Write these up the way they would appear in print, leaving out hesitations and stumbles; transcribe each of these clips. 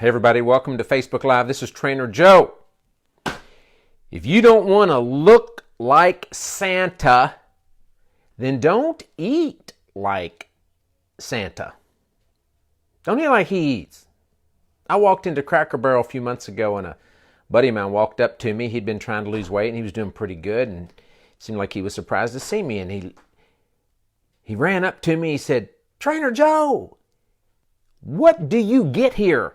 Hey everybody, welcome to Facebook Live. This is Trainer Joe. If you don't want to look like Santa, then don't eat like Santa. Don't eat like he eats. I walked into Cracker Barrel a few months ago and a buddy of mine walked up to me. He'd been trying to lose weight and he was doing pretty good and it seemed like he was surprised to see me. And he ran up to me. He said, "Trainer Joe, what do you get here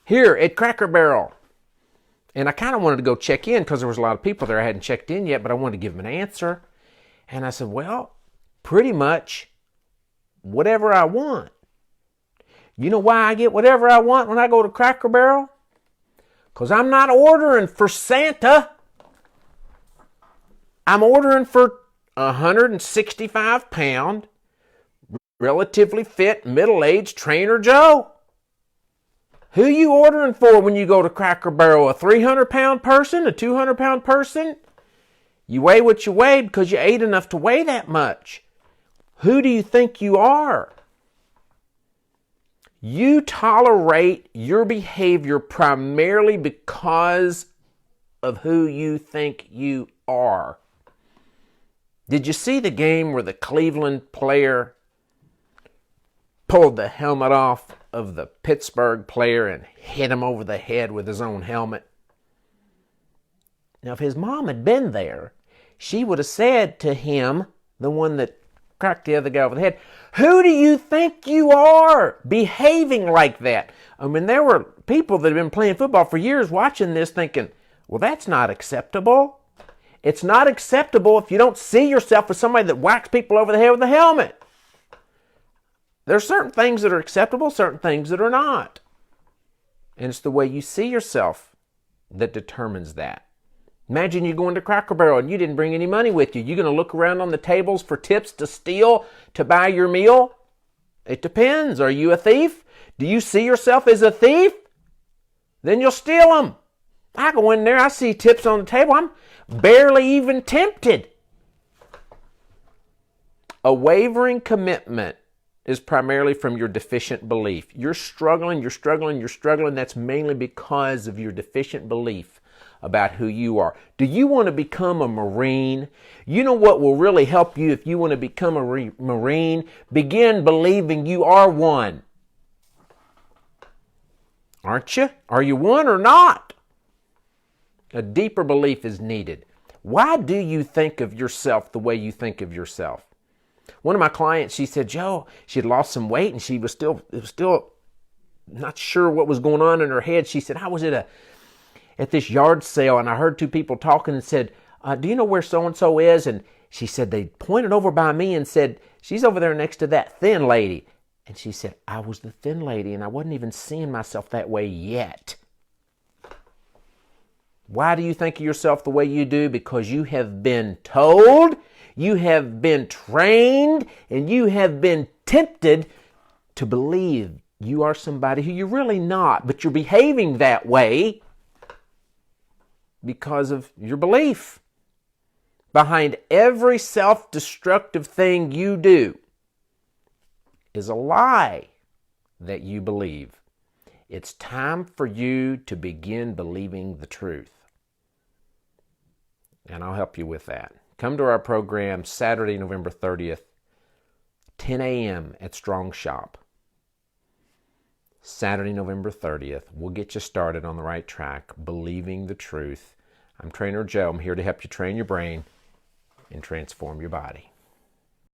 at Cracker Barrel?" And I kind of wanted to go check in because there was a lot of people there. I hadn't checked in yet, but I wanted to give him an answer. And I said, well, pretty much whatever I want. You know why I get whatever I want when I go to Cracker Barrel? Because I'm not ordering for Santa. I'm ordering for 165-pound, relatively fit, middle-aged Trainer Joe. Who you ordering for when you go to Cracker Barrel? A 300-pound person? A 200-pound person? You weigh what you weigh because you ate enough to weigh that much. Who do you think you are? You tolerate your behavior primarily because of who you think you are. Did you see the game where the Cleveland player pulled the helmet off of the Pittsburgh player and hit him over the head with his own helmet? Now, if his mom had been there, she would have said to him, the one that cracked the other guy over the head, "Who do you think you are behaving like that?" I mean, there were people that have been playing football for years watching this thinking, well, that's not acceptable. It's not acceptable if you don't see yourself as somebody that whacks people over the head with a helmet. There are certain things that are acceptable, certain things that are not. And it's the way you see yourself that determines that. Imagine you go into Cracker Barrel and you didn't bring any money with you. You're going to look around on the tables for tips to steal to buy your meal? It depends. Are you a thief? Do you see yourself as a thief? Then you'll steal them. I go in there, I see tips on the table. I'm barely even tempted. A wavering commitment is primarily from your deficient belief. You're struggling. That's mainly because of your deficient belief about who you are. Do you want to become a Marine? You know what will really help you if you want to become a Marine? Begin believing you are one. Aren't you? Are you one or not? A deeper belief is needed. Why do you think of yourself the way you think of yourself? One of my clients, she said, Joe, she had lost some weight and she was still not sure what was going on in her head. She said, I was at this yard sale and I heard two people talking and said, do you know where so-and-so is? And she said, they pointed over by me and said, she's over there next to that thin lady. And she said, I was the thin lady and I wasn't even seeing myself that way yet. Why do you think of yourself the way you do? Because you have been told, you have been trained, and you have been tempted to believe you are somebody who you're really not, but you're behaving that way because of your belief. Behind every self-destructive thing you do is a lie that you believe. It's time for you to begin believing the truth. And I'll help you with that. Come to our program Saturday, November 30th, 10 a.m. at Strong Shop. Saturday, November 30th. We'll get you started on the right track, believing the truth. I'm Trainer Joe. I'm here to help you train your brain and transform your body.